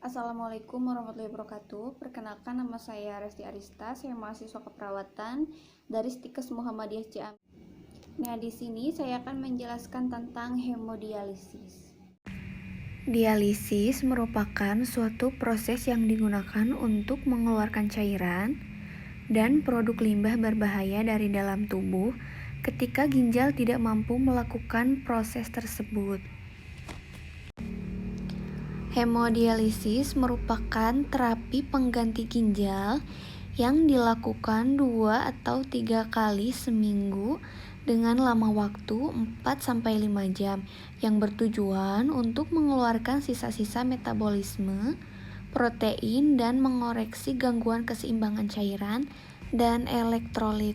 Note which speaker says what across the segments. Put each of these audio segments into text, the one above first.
Speaker 1: Assalamualaikum warahmatullahi wabarakatuh. Perkenalkan, nama saya Resti Arista. Saya mahasiswa keperawatan dari Stikes Muhammadiyah Ciamis. Nah, di sini saya akan menjelaskan tentang hemodialisis. Dialisis merupakan suatu proses yang digunakan untuk mengeluarkan cairan dan produk limbah berbahaya dari dalam tubuh ketika ginjal tidak mampu melakukan proses tersebut. Hemodialisis merupakan terapi pengganti ginjal yang dilakukan 2 atau 3 kali seminggu dengan lama waktu 4-5 jam yang bertujuan untuk mengeluarkan sisa-sisa metabolisme, protein, dan mengoreksi gangguan keseimbangan cairan dan elektrolit.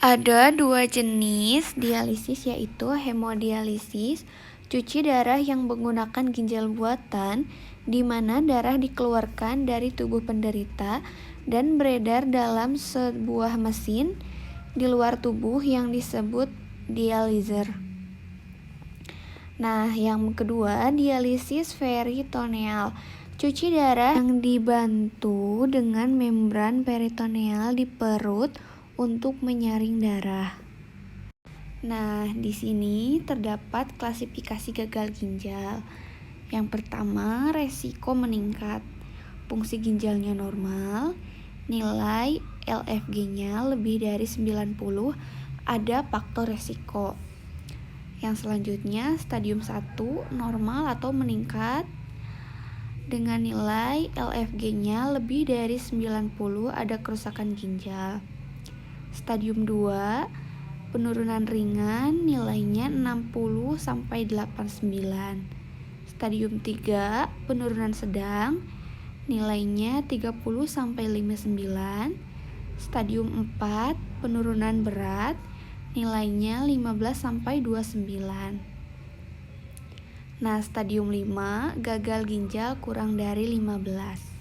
Speaker 1: Ada 2 jenis dialisis, yaitu hemodialisis, cuci darah yang menggunakan ginjal buatan, di mana darah dikeluarkan dari tubuh penderita dan beredar dalam sebuah mesin di luar tubuh yang disebut dialyzer. Nah, yang kedua, dialisis peritoneal, cuci darah yang dibantu dengan membran peritoneal di perut untuk menyaring darah. Nah, di sini terdapat klasifikasi gagal ginjal. Yang pertama, resiko meningkat. Fungsi ginjalnya normal, nilai LFG-nya lebih dari 90, ada faktor resiko. Yang selanjutnya, stadium 1, normal atau meningkat dengan nilai LFG-nya lebih dari 90, ada kerusakan ginjal. Stadium 2, penurunan ringan, nilainya 60-89. Stadium 3, penurunan sedang, nilainya 30-59. Stadium 4, penurunan berat, nilainya 15-29. Nah, stadium 5, gagal ginjal kurang dari 15.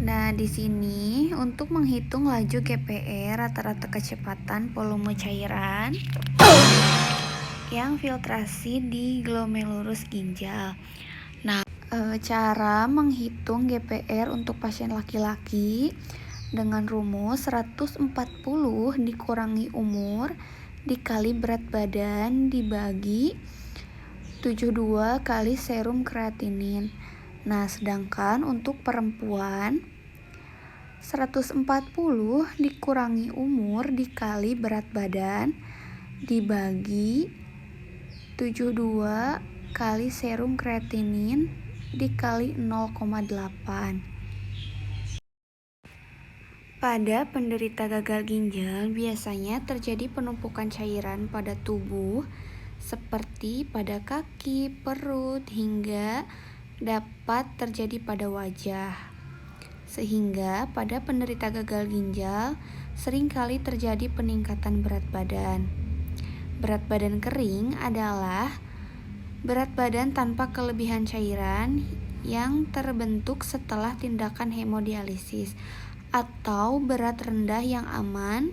Speaker 1: Nah, di sini untuk menghitung laju GPR, rata-rata kecepatan volume cairan yang filtrasi di glomerulus ginjal. Nah, cara menghitung GPR untuk pasien laki-laki dengan rumus 140 dikurangi umur dikali berat badan dibagi 72 kali serum kreatinin. Nah, sedangkan untuk perempuan 140 dikurangi umur dikali berat badan dibagi 72 kali serum kreatinin dikali 0,8. Pada penderita gagal ginjal biasanya terjadi penumpukan cairan pada tubuh seperti pada kaki, perut, hingga dapat terjadi pada wajah. Sehingga pada penderita gagal ginjal seringkali terjadi peningkatan berat badan. Berat badan kering adalah berat badan tanpa kelebihan cairan yang terbentuk setelah tindakan hemodialisis, atau berat rendah yang aman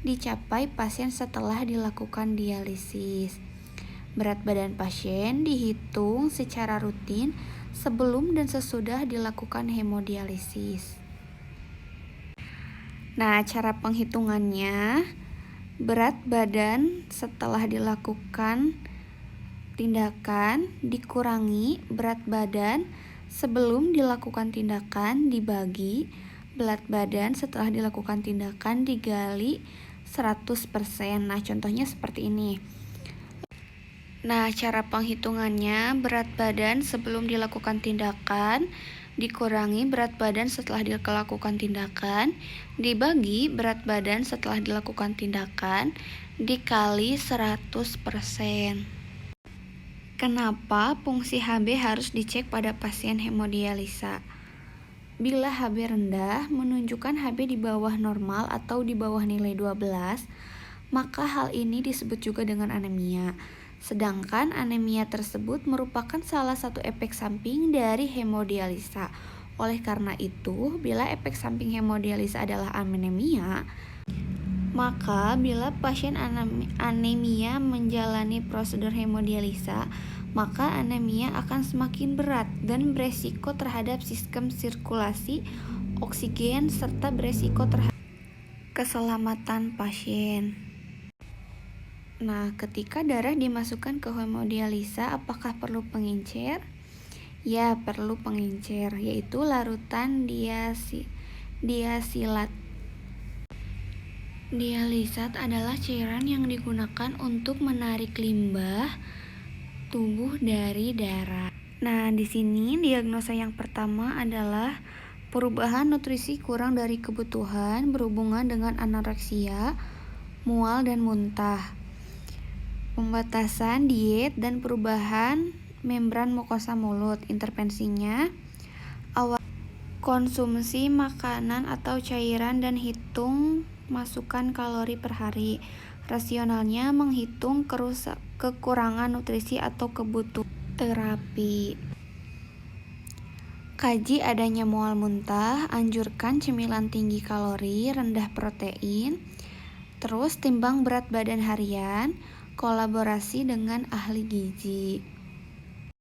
Speaker 1: dicapai pasien setelah dilakukan dialisis. Berat badan pasien dihitung secara rutin sebelum dan sesudah dilakukan hemodialisis. Nah, cara penghitungannya, berat badan setelah dilakukan tindakan dikurangi berat badan sebelum dilakukan tindakan dibagi berat badan setelah dilakukan tindakan dikali 100%. Nah, contohnya seperti ini. Nah, cara penghitungannya, berat badan sebelum dilakukan tindakan dikurangi berat badan setelah dilakukan tindakan dibagi berat badan setelah dilakukan tindakan dikali 100%. Kenapa fungsi HB harus dicek pada pasien hemodialisa? Bila HB rendah menunjukkan HB di bawah normal atau di bawah nilai 12, maka hal ini disebut juga dengan anemia. Sedangkan anemia tersebut merupakan salah satu efek samping dari hemodialisa. Oleh karena itu, bila efek samping hemodialisa adalah anemia, maka bila pasien anemia menjalani prosedur hemodialisa, maka anemia akan semakin berat dan beresiko terhadap sistem sirkulasi oksigen serta beresiko terhadap keselamatan pasien. Nah, ketika darah dimasukkan ke hemodialisa, apakah perlu pengencer? Ya, perlu pengencer, yaitu larutan diasilat. Dialisat adalah cairan yang digunakan untuk menarik limbah tubuh dari darah. Nah, di sini diagnosa yang pertama adalah perubahan nutrisi kurang dari kebutuhan berhubungan dengan anoreksia, mual dan muntah. Pembatasan diet dan perubahan membran mukosa mulut. Intervensinya awal konsumsi makanan atau cairan dan hitung masukan kalori per hari. Rasionalnya menghitung kekurangan nutrisi atau kebutuhan terapi. Kaji adanya mual muntah, anjurkan cemilan tinggi kalori, rendah protein, terus timbang berat badan harian, kolaborasi dengan ahli gizi.